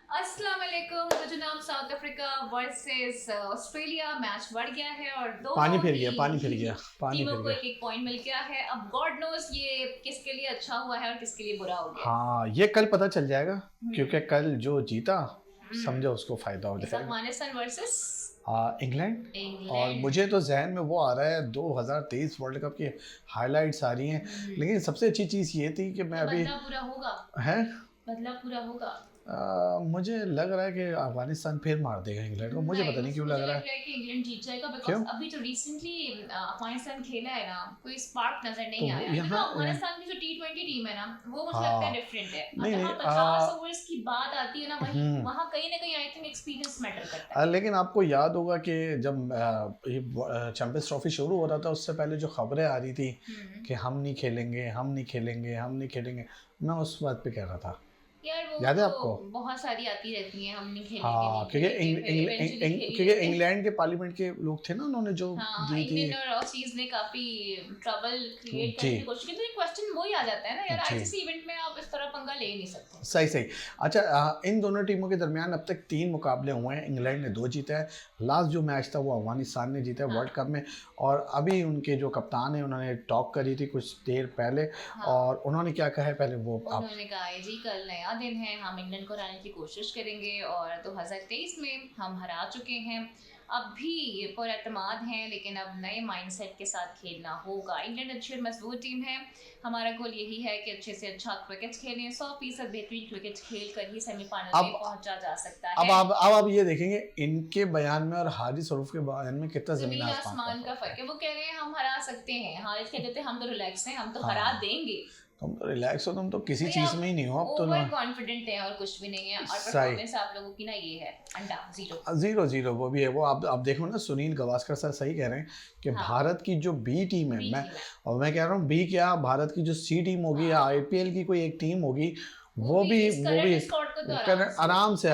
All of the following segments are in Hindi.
अस्सलाम वालेकुम। तो जनाब south Africa versus Australia match बढ़ गया है और पानी दोनों फिर गया, पानी फिर गया, पानी टीमों फिर को गया। एक एक पॉइंट मिल गया है। अब गॉड नोस ये किसके लिए अच्छा हुआ है और किसके लिए बुरा हो गया है। हाँ, ये कल पता चल जाएगा, क्योंकि हम्म कल जो जीता हम्म। समझो उसको फायदा हो इस जाएगा। Afghanistan versus England. और इंग्लैंड। मुझे तो जहन में वो आ रहा है 2023 वर्ल्ड कप की हाइलाइट्स आ रही हैं। लेकिन सबसे अच्छी चीज़ ये थी कि मैं तो अभी बदला पूरा होगा। है बदला पूरा होगा। मुझे लग रहा है कि अफगानिस्तान फिर मार देगा इंग्लैंड को। मुझे पता नहीं क्यों मुझे लग रहा है। कि इंग्लैंड जीत जाएगा क्यों? बिकॉज अभी जो रिसेंटली अफगानिस्तान खेला है ना, कोई स्पार्क नजर तो नहीं आया। यहाँ अफगानिस्तान की जो T20 टीम है ना, वो मुझे लगता है हाँ, डिफरेंट है। और नहीं नहीं जहाँ 50 ओवर्स की बात आती है ना, वहीं हम्म वहाँ कहीं ना कहीं आई थिंक एक्सपीरियंस मैटर करता है। लेकिन आपको याद होगा कि जब ये चैंपियंस ट्रॉफी शुरू हो रहा था उससे पहले जो खबरें आ रही थी कि हम नहीं खेलेंगे, हम नहीं खेलेंगे, हम नहीं खेलेंगे, मैं उस बात पे कह रहा था। यार वो याद है तो आपको? बहुत सारी आती रहती हैं, हम नहीं खेलेंगे हाँ, नहीं खेलेंगे, फिर इवेंचुअली खेल ही लेते हैं। इंग्लैंड के पार्लियामेंट के लोग थे ना, उन्होंने जो हाँ, दी थी। इंडियन और ऑसीज ने काफी ट्रबल क्रिएट जी करने की कोशिश की। तो क्वेश्चन वही आ जाता है ना यार, जी, आईसीसी इवेंट में आप इस तरह पंगा ले ही नहीं सकते। सही सही। अच्छा, इन दोनों टीमों के दरमियान अब तक 3 मुकाबले हुए हैं। इंग्लैंड ने 2 जीता है। लास्ट जो मैच था वो अफगानिस्तान ने जीता है वर्ल्ड कप में। और अभी उनके जो कप्तान है उन्होंने टॉक करी थी कुछ देर पहले। और उन्होंने क्या कहा है पहले वो आप। उन्होंने कहा है जी कल नया दिन है, हम इंग्लैंड को हराने की कोशिश करेंगे और 2023 में हम हरा चुके हैं। अब भी पर एतमाद हैं, लेकिन अब नए माइंडसेट के साथ खेलना होगा। इंग्लैंड अच्छी और मजबूत टीम है। हमारा गोल यही है कि अच्छे से अच्छा क्रिकेट खेलें। 100% बेहतरीन क्रिकेट खेल कर ही सेमीफाइनल में पहुंचा जा सकता है। अब आप ये देखेंगे इनके बयान में और हारिस रूफ के बयान में कितना जमीन आसमान का फर्क है। वो कह रहे हैं हम हरा सकते हैं, हारिस कहते थे हम तो रिलैक्स हैं, हम तो हरा देंगे। तुम तो रिलैक्स हो, तुम तो किसी तो चीज में ही नहीं हो अब तो ओवर कॉन्फिडेंट है और कुछ भी नहीं है। और परफॉर्मेंस आप लोगों की ना ये है अंडा जीरो। जीरो जीरो वो भी है। वो आप देखो ना, सुनील गावस्कर सर सही कह रहे हैं कि भारत की जो बी टीम है, मैं कह रहा हूँ बी क्या, भारत की जो सी टीम होगी या आईपीएल की कोई एक टीम होगी, वो भी आराम से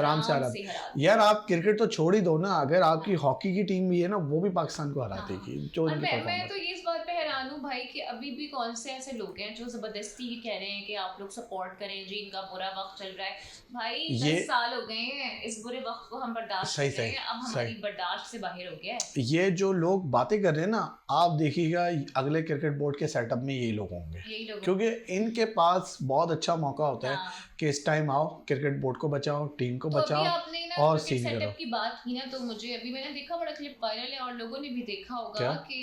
यार आप क्रिकेट तो छोड़ ही दो ना, अगर आपकी हॉकी की टीम भी है ना, वो भी पाकिस्तान को हरा देगी। जो मैं तो ये इस बात पे हैरान हूँ भाई कि अभी भी कौन से ऐसे लोग हैं जो जबरदस्ती कह रहे हैं कि आप लोग सपोर्ट करें जी, इनका बुरा वक्त चल रहा है। भाई 10 साल हो गए हैं इस बुरे वक्त को हम बर्दाश्त कर रहे हैं, अब हमारी बर्दाश्त से बाहर हो गया है। ये जो लोग बातें कर रहे हैं ना, आप देखिएगा अगले क्रिकेट बोर्ड के सेटअप में यही लोग होंगे, क्योंकि इनके पास बहुत अच्छा मौका होता है कि इस टाइम आओ, क्रिकेट बोर्ड को बचाओ, टीम को बचाओ और सीन करो। की बात की ना, तो मुझे अभी मैंने देखा बड़ा क्लिप वायरल है और लोगों ने भी देखा होगा कि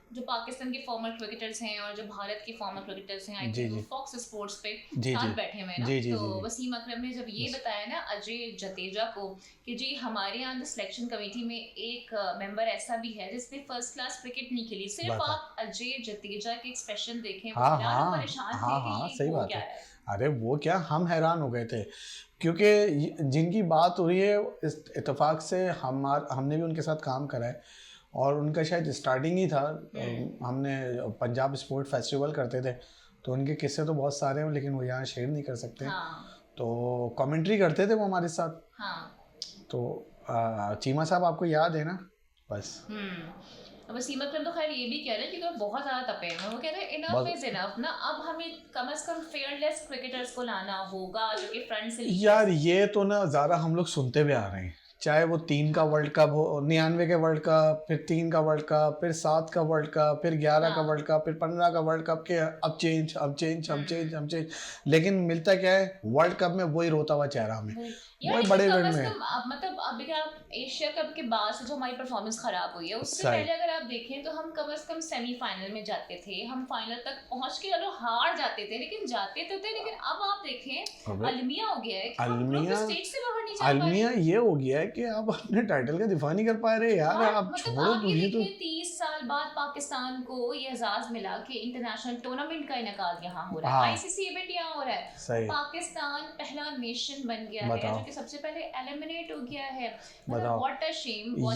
जो पाकिस्तान के फॉर्मर क्रिकेटर्स हैं और जो भारत के फॉर्मर क्रिकेटर्स हैं, आई थिंक फॉक्स स्पोर्ट्स पे साथ बैठे हुए हैं ना, तो वसीम अकरम ने जब ये बताया ना अजय जडेजा को कि जी हमारे यहाँ सिलेक्शन कमेटी में एक मेंबर ऐसा भी है जिसने फर्स्ट क्लास क्रिकेट नहीं खेली। सिर्फ आप अजय जडेजा के एक्सप्रेशन देखें, परेशान थे कि वो क्या है। अरे वो क्या, हम हैरान हो गए थे, क्योंकि जिनकी बात हो रही है इस इत्तेफाक से हमने भी उनके साथ काम करा है और उनका शायद स्टार्टिंग ही था। हमने पंजाब स्पोर्ट फेस्टिवल करते थे, तो उनके किस्से तो बहुत सारे हैं, लेकिन वो यहाँ शेयर नहीं कर सकते। तो कमेंट्री करते थे वो हमारे साथ। तो चीमा साहब आपको याद है ना? बस वसीम अकरम तो खैर ये भी कह रहे हैं कि बहुत ज़्यादा तपे हैं। वो कह रहे हैं इनफ इज इनफ ना, अब हमें कम से कम फेयरलेस क्रिकेटर्स को लाना होगा जो कि फ्रंट से। यार ये तो ना ज़्यादा हम लोग सुनते हुए आ रहे हैं, चाहे वो 3 का वर्ल्ड कप हो, 99 के वर्ल्ड कप, फिर 3 का वर्ल्ड कप, फिर 7 का वर्ल्ड कप, फिर 11 का वर्ल्ड कप, फिर 15 का वर्ल्ड कप के अब चेंज। लेकिन मिलता क्या है? वर्ल्ड कप में वही रोता हुआ चेहरा हमें, वही बड़े इवेंट में। मतलब अभी आप एशिया कप के बाद से जो हमारी परफॉर्मेंस खराब हुई है, उससे पहले अगर आप देखें तो हम कम से कम सेमीफाइनल में जाते थे, हम फाइनल तक पहुंच के चलो हार जाते थे लेकिन जाते तो थे। लेकिन अब आप देखें अलमिया हो गया है, अलमिया ये हो गया है कि आप अपने टाइटल का दिफा नहीं कर पा रहे यार। आप छोड़ो तो ये तो 30 साल बाद पाकिस्तान को ये एजाज मिला कि इंटरनेशनल टूर्नामेंट का इनेकाद यहाँ हो रहा है, आईसीसी इवेंट यहाँ हो रहा है। पाकिस्तान पहला नेशन बन गया है जो कि सबसे पहले एलिमिनेट हो गया है। What a shame.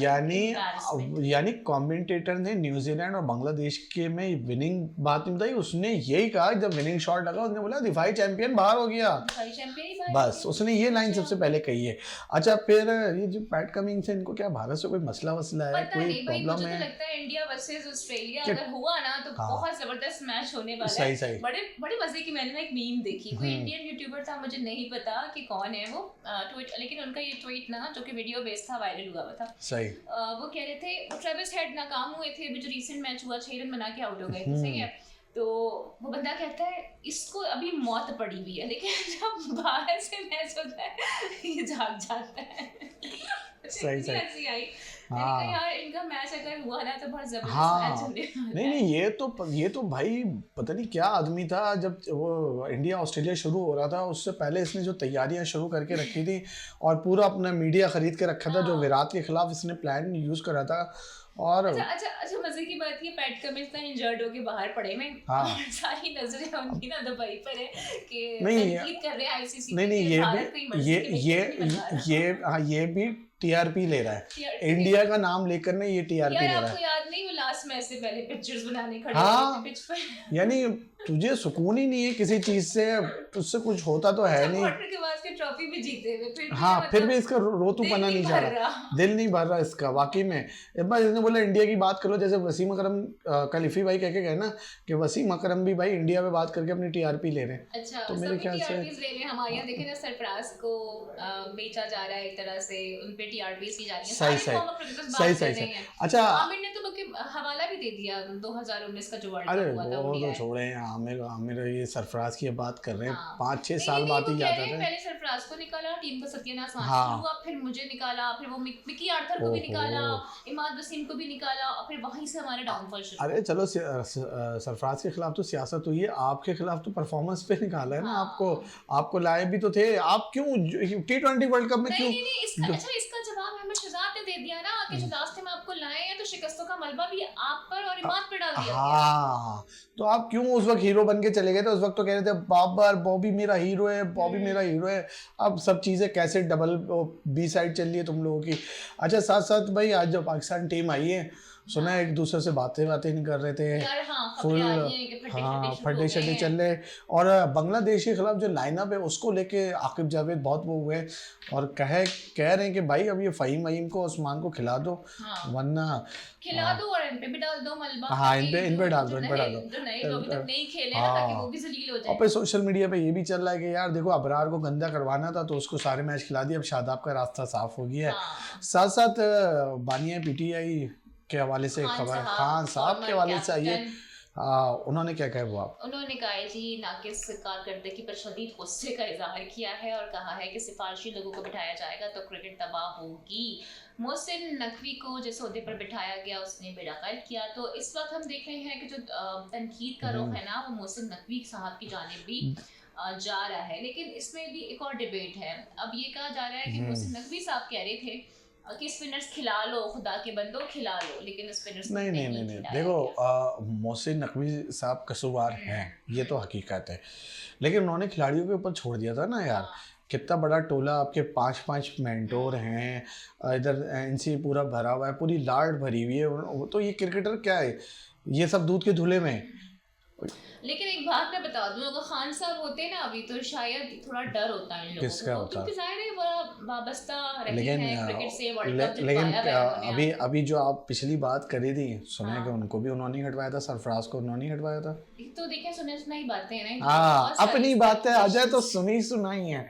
यानी कमेंटेटर ने न्यूजीलैंड और बांग्लादेश के में विनिंग बात नहीं बताई, उसने यही कहा जब विनिंग शॉट लगा, उसने बोला दिफाई चैंपियन बाहर हो गया, बस उसने ये लाइन सबसे पहले कही है। अच्छा, फिर ये जो पैट कमिंग्स है, इनको क्या भारत से कोई मसला है, कोई प्रॉब्लम है? लगता है इंडिया वर्सेस ऑस्ट्रेलिया अगर हुआ ना तो बहुत जबरदस्त मैच होने वाला है। सही। बड़े मजे की मैंने ना एक मीम देखी, कोई इंडियन यूट्यूबर था, मुझे नहीं पता कि कौन है वो, ट्वीट, लेकिन उनका ये ट्वीट ना जो कि वीडियो बेस्ड था, वायरल हुआ था। सही। वो कह रहे थे ट्रेविस हेड नाकाम हुए थे, अभी जो रीसेंट मैच हुआ 6 रन बना के आउट हो गए थे, सही है। तो वो बंदा कहता है इसको अभी मौत पड़ी हुई है, लेकिन जब बाहर से मैच होता है ये जाग जाता है। सही। हंसी आई। हाँ यार, इनका मैच अगर हुआ ना तो बहुत जबरदस्त मैच होने वाला है। नहीं ये तो भाई पता नहीं क्या आदमी था। जब वो इंडिया ऑस्ट्रेलिया शुरू हो रहा था उससे पहले इसने जो तैयारियां शुरू करके रखी थी और पूरा अपना मीडिया खरीद के रखा था, जो विराट के खिलाफ इसने प्लान यूज करा था। और अच्छा मजे की बात ये पैट कमिंस इतना इंजर्ड होके बाहर पड़े में, सारी नजरें उनकी ना दुबई पर है कि तनकीद कर रहे हैं आईसीसी। ये भी टीआरपी ले रहा है, इंडिया का नाम लेकर ने ये टीआरपी ले रहा है। आपको याद नहीं वो लास्ट मैच से पहले पिक्चर्स बनाने खड़े थे पिच पर। यानी तुझे सुकून ही नहीं है किसी चीज से, तुझसे कुछ होता तो है नहीं। के बाद के ट्रॉफी भी जीते हुए फिर भी इसका रोतूपना नहीं जा रहा, दिल नहीं भर रहा इसका वाकई में। एक बार इसने बोला इंडिया की बात करो, जैसे वसीम अकरम कल इफी भाई कह के गए ना कि वसीम अकरम भी भाई इंडिया में बात करके अपनी टीआरपी ले रहे हैं। अच्छा, तो मेरे ख्याल से हमारे यहाँ देखे ना सरफराज को बेचा जा रहा है एक तरह से, उन पे टीआरपी की जा रही है। सही। अच्छा आमिर ने तो हवाला भी दे दिया 2019 का जो वर्ल्ड कप हुआ था। वो तो छोड़े हैं, आमिर ये सरफराज की बात कर रहे हैं। 5-6 साल बाद ही जाता था। पहले सरफराज को निकाला, टीम को सत्यानाश हुआ, फिर मुझे निकाला, फिर वो मिकी आर्थर को भी निकाला, इमाद वसीम को भी निकाला, और फिर वहीं से हमारा डाउनफॉल शुरू। अरे चलो सरफराज के खिलाफ तो सियासत हुई है, आपके खिलाफ तो परफॉर्मेंस पे निकाला है ना। आपको लाए भी तो थे, आप क्यों T20 वर्ल्ड कप में क्यों? इसका जवाब हमें शहजाद ने दे दिया ना कि जो लास्ट टाइम आपको लाए हैं तो शिकस्तों का मलबा भी आप पर और इमाद पर डाल दिया। हाँ, तो आप क्यों उस वक्त हीरो बन के चले गए थे? उस वक्त तो कह रहे थे बाबर बॉबी मेरा हीरो है, बॉबी मेरा हीरो है। अब सब चीज़ें कैसे डबल बी साइड चल रही है तुम लोगों की। अच्छा, साथ साथ भाई आज जो पाकिस्तान टीम आई है, सुना है एक दूसरे से बातें नहीं कर रहे थे यार। फुल फटे शटे चल रहे। और बांग्लादेश के खिलाफ जो लाइनअप है उसको लेके आकिब जावेद बहुत वो हुए और कह रहे हैं कि भाई अब ये फ़हीम वहीम को उस्मान को खिला दो, वरना खिला दो और इन पे भी डाल दो मलबा। हाँ, इन पे डाल दो जो अभी तक नहीं खेले ना, ताकि वो भी जलील हो जाए। और पे सोशल मीडिया पे ये भी चल रहा है कि यार देखो अबरार को गंदा करवाना था तो उसको सारे मैच खिला दिए, अब शादाब का रास्ता साफ हो गया है। साथ साथ बानिया पीटीआई के हवाले से खबर, खान साहब के हवाले से आई है, उन्होंने क्या कहा? वो उन्होंने कहा जी नाकिस कारकर्दगी पर शदीद गुस्से का इजहार किया है और कहा है कि सिफारशी लोगों को बिठाया जाएगा तो क्रिकेट तबाह होगी। मोहसिन नकवी को जिस ओहदे पर बिठाया गया उसने बेदखल किया। तो इस वक्त हम देख रहे हैं कि जो तनकीद का रुख है ना वो मोहसिन नकवी साहब की जानिब भी जा रहा है, लेकिन इसमें भी एक और डिबेट है। अब ये कहा जा रहा है कि मोहसिन नकवी साहब कह रहे थे कि स्पिनर्स खिला लो, खुदा के बंदो खिला लो, लेकिन स्पिनर्स नहीं देखो मोहसिन नकवी साहब कसूरवार हैं, ये तो हकीकत है, लेकिन उन्होंने खिलाड़ियों के ऊपर छोड़ दिया था ना यार। कितना बड़ा टोला, आपके 5 मेंटोर हैं, इधर इनसे पूरा भरा हुआ है, पूरी लाड भरी हुई है, तो ये क्रिकेटर क्या है, ये सब दूध के धुले में। लेकिन एक बात मैं बता दूं, अगर खान साहब होते ना अभी तो शायद थोड़ा डर होता है इन लोगों को, क्योंकि जाहिर है बड़ा वाबस्ता रहे हैं क्रिकेट से, वर्ल्ड कप लेकिन अभी जो आप पिछली बात करी थी, सुना कि उनको भी उन्होंने हटवाया था, सरफराज को उन्होंने हटवाया था। तो देखिए सुनी सुनाई बातें हैं ना, हाँ, अपनी बातें आ जाए तो सुनी सुनाई है,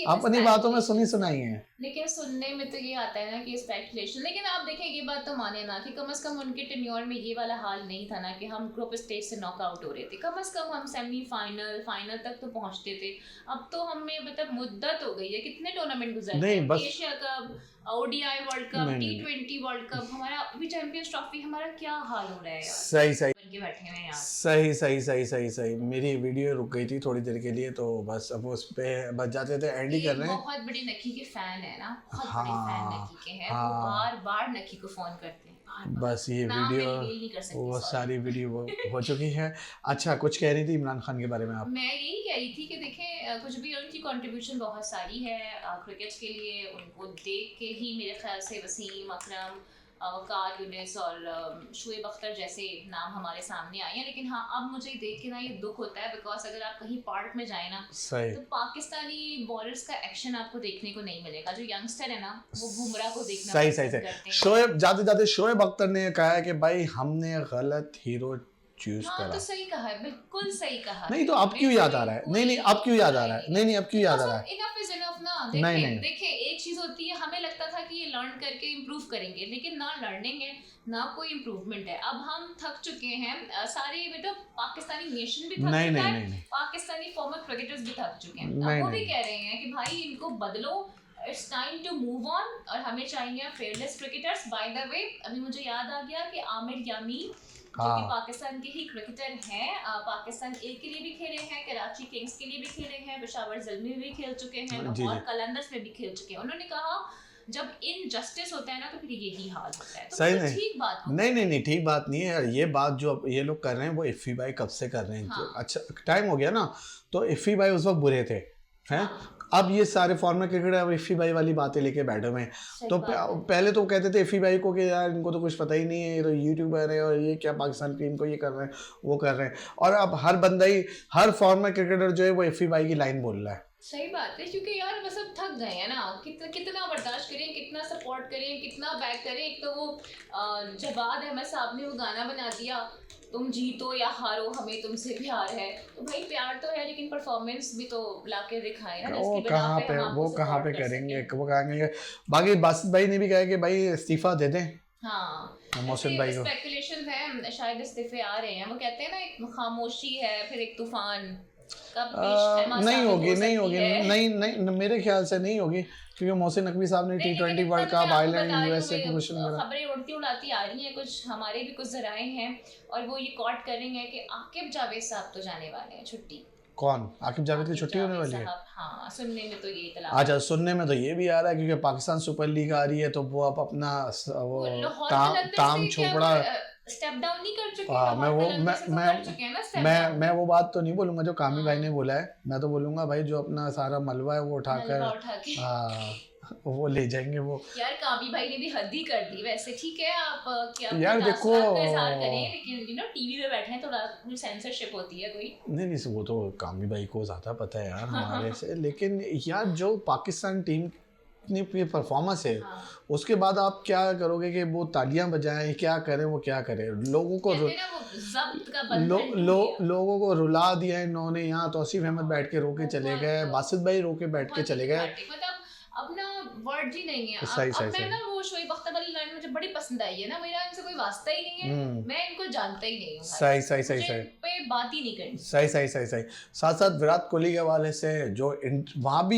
अपनी बातों में सुनी सुनाई है। लेकिन सुनने में तो ये आता है ना कि स्पेकुलेशन। लेकिन आप देखें ये बात तो माने ना कि कम से कम उनके टेन्योर में ये वाला हाल नहीं था ना कि हम ग्रुप स्टेज से नॉकआउट हो रहे थे, कम से कम हम सेमीफाइनल तक तो पहुंचते थे। अब तो हमें मतलब मुद्दत हो गई है, कितने टूर्नामेंट गुजरे, Asia cup, ODI world cup, T20 world cup, हमारा अभी चैंपियंस ट्रॉफी, हमारा क्या हाल हो रहा है यार। सही बैठे हैं यार। सही। मेरी वीडियो रुक गई थी थोड़ी देर के लिए, तो बस अब उस पे बच जाते थे, एंड ही कर रहे हैं। बहुत बड़ी नकी के फैन है ना, बहुत बड़े फैन नकी के हैं, वो बार नकी को फोन करते हैं। बस ये वीडियो वो सारी वीडियो हो चुकी है। अच्छा, कुछ कह रही थी इमरान खान के बारे में आप? मैं यही कह रही थी कि देखें कुछ भी उनकी कंट्रीब्यूशन बहुत सारी है क्रिकेट के लिए, उनको देख के ही मेरे ख्याल से वसीम अकरम कार यूनिस और शोएब अख्तर जैसे नाम हमारे सामने आए हैं, लेकिन हाँ अब मुझे देख के ना ये दुख होता है, बिकॉज अगर आप कहीं पार्क में जाए ना तो पाकिस्तानी बॉलर्स का एक्शन आपको देखने को नहीं मिलेगा। जो यंगस्टर है ना वो बुमराह को देखना पसंद करते हैं। शोएब जाते शोएब अख्तर ने कहा है कि भाई हमने गलत हीरो चूज हाँ, करा। तो सही कहा है, बिल्कुल सही कहा नहीं तो अब क्यों याद आ रहा है? नहीं अब क्यों याद आ रहा है? नहीं अब क्यों याद आ रहा है? इनफ इज इनफ ना। देखिए एक चीज होती है, हमें लगता था कि ये लर्न करके इम्प्रूव करेंगे, लेकिन ना लर्निंग है ना कोई इम्प्रूवमेंट है। अब हम थक चुके हैं, सारे मतलब पाकिस्तानी नेशन भी थक चुका है, पाकिस्तानी फॉर्मर क्रिकेटर्स भी थक चुके हैं। अब वो भी कह रहे हैं कि भाई इनको बदलो, it's time to move on, और हमें चाहिए fearless cricketers. By the way अभी मुझे याद आ गया कि आमिर यामीन जो कि पाकिस्तान के ही क्रिकेटर हैं, पाकिस्तान ए के लिए भी खेले हैं, कराची किंग्स के लिए भी खेले हैं, पेशावर ज़ल्मी में भी खेल चुके हैं, और कलंदर्स में भी खेल चुके हैं। उन्होंने कहा जब इनजस्टिस होता है ना तो फिर यही हाल होता है। तो सही नहीं, ठीक बात नहीं ठीक बात नहीं है ये बात जो ये लोग कर रहे हैं वो इफ़ी भाई कब से कर रहे हैं। हाँ। अच्छा टाइम हो गया ना, तो इफ़ी भाई उस वक्त बुरे थे हैं। हाँ। अब ये सारे फॉर्मर क्रिकेटर इफ़ी भाई वाली बातें लेके बैठे हुए हैं। तो पहले तो कहते थे इफ़ी भाई को कि यार इनको तो कुछ पता ही नहीं है, ये तो यूट्यूबर है और ये क्या पाकिस्तान टीम को ये कर रहे हैं वो कर रहे हैं, और अब हर बंदा ही हर फॉर्मर क्रिकेटर जो है वो इफ़ी भाई की लाइन बोल रहा है। सही बात है, क्योंकि यार बस अब थक गए हैं ना, कितना बर्दाश्त करें, कितना सपोर्ट करें, कितना बैक करें। एक तो वो जवाद अहमद साहब ने वो गाना बना दिया, तुम जीतो या हारो हमें तुमसे प्यार है। तो भाई प्यार तो है, लेकिन परफॉर्मेंस भी तो लाके दिखाए ना। वो कहाँ पे करेंगे, वो कहेंगे। बाकी बासित भाई ने भी कहा कि भाई इस्तीफा दे दें। हाँ, मोहसिन भाई को स्पेकुलेशंस है शायद इस्तीफे आ रहे हैं। वो कहते हैं ना एक खामोशी है फिर एक तूफान। नहीं होगी नहीं मेरे ख्याल से नहीं होगी, क्योंकि मोहसिन नकवी साहब ने T20 world cup Ireland USA की क्वेश्चन करा। खबरें उड़ती उड़ाती आ रही हैं, कुछ हमारे भी कुछ जराए हैं, और वो ये कॉट करेंगे कि आकिब जावेद साहब तो जाने वाले हैं छुट्टी। कौन? आकिब जावेद की छुट्टी होने वाली है? हाँ, सुनने में तो ये इतला। अच्छा, सुनने में तो ये भी आ रहा है क्योंकि पाकिस्तान सुपर लीग आ रही है, तो वो अब अपना वो ताम छोपड़ा स्टेप डाउन नहीं कर चुके। मैं वो बात तो नहीं बोलूंगा जो कामी भाई ने बोला है। मैं तो बोलूंगा भाई जो अपना सारा मलबा है वो उठाकर वो ले जाएंगे वो। यार कामी भाई ने भी हद ही कर दी वैसे। ठीक है, आप क्या यार देखो इज़हार करें, लेकिन टीवी पे बैठे हैं, थोड़ा सेंसरशिप होती है कोई। नहीं वो तो कामी भाई को ज्यादा पता है यार हमारे से। लेकिन यार जो पाकिस्तान टीम इतनी परफॉर्मेंस है, उसके बाद आप क्या करोगे कि वो तालियां बजाएं, क्या करें, वो क्या करें? लोगों को लोगों को रुला दिया इन्होंने। यहाँ तौसीफ अहमद बैठ के रोके चले गए, बासित भाई रोके बैठ के चले गए। अब ना वर्ड ही नहीं है। अब मैं ना वो शोएब अख्तर वाली लाइन मुझे बड़ी पसंद आई है ना, मेरा इनसे कोई वास्ता ही नहीं है, मैं इनको जानता ही नहीं हूँ। सही पे बात ही नहीं करनी। सही साथ साथ विराट कोहली के हवाले से जो वहाँ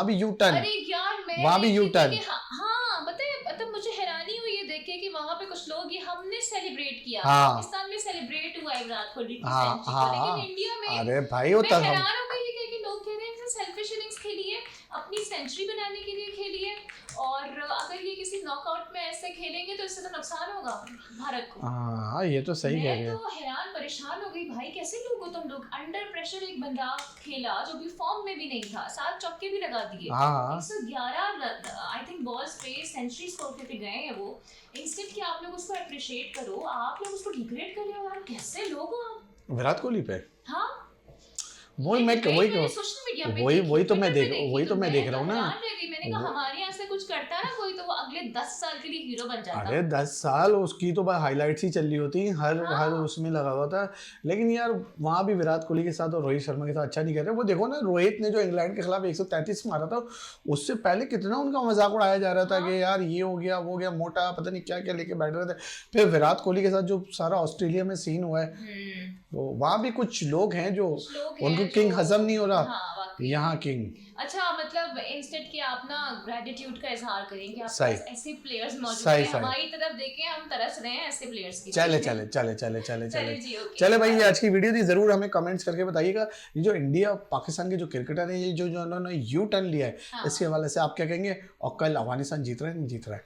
भी यू टर्न। अरे यार मैं वहाँ भी यू टर्न। हाँ बताइए, मतलब मुझे हैरानी हुई है देख के कि वहाँ पे कुछ लोग, ये हमने सेलिब्रेट किया, पाकिस्तान में सेलिब्रेट हुआ है विराट कोहली की सेंचुरी, लेकिन इंडिया में अरे भाई वो हैरान हो गई है कि लोग कह रहे हैं सेल्फिश इनिंग्स खेली है, अपनी सेंचुरी बनाने के लिए खेली है, और अगर ये किसी नॉकआउट में ऐसे खेलेंगे तो इससे तो नुकसान होगा भारत को। हाँ ये तो सही कह रहे हैं। मैं तो हैरान परेशान हो गई भाई, कैसे लोग हो तुम लोग। अंडर प्रेशर एक बंदा खेला जो भी फॉर्म में भी नहीं था, 7 चौके भी लगा दिए, 111 आई थिंक बॉल्स पे सेंचुरी स्कोर करके गए हैं वो। इंस्टेंट कि आप लोग उसको अप्रिशिएट करो, आप लोग उसको डिग्रेड कर रहे हो। यार कैसे लोग हो आप विराट कोहली पे? हाँ वही तो मैं देख रहा हूँ ना। मैंने कहा हमारे यहाँ से कुछ करता है ना कोई, तो वो अगले 10 साल के लिए हीरो बन जाता। अरे 10 साल उसकी तो हाइलाइट्स ही चल रही होती, हर उसमें लगा हुआ था। लेकिन यार वहाँ भी विराट कोहली के साथ और रोहित शर्मा के साथ अच्छा नहीं कर रहे। वो देखो ना, रोहित ने जो इंग्लैंड के खिलाफ 133 मारा था, उससे पहले कितना उनका मजाक उड़ाया जा रहा था कि यार ये हो गया वो गया, मोटा पता नहीं क्या क्या लेके बैठ रहे थे। फिर विराट कोहली के साथ जो सारा ऑस्ट्रेलिया में सीन हुआ है, तो वहाँ भी कुछ लोग हैं जो उनको किंग हजम नहीं हो रहा। यहाँ किंग। अच्छा, मतलब इंस्टेंट कि आप ना ग्रेटिट्यूड का इजहार करें कि आप ऐसे प्लेयर्स मौजूद हैं, हमारी तरफ देखें, हम तरस रहे हैं ऐसे प्लेयर्स की। चले भाई, ये आज की वीडियो थी। जरूर हमें कमेंट्स करके बताइएगा ये जो इंडिया पाकिस्तान के जो क्रिकेटर है, ये जो उन्होंने यू टर्न लिया है, इसके हवाले से आप क्या कहेंगे, और कल अफगानिस्तान जीत रहा है नहीं जीत रहा है?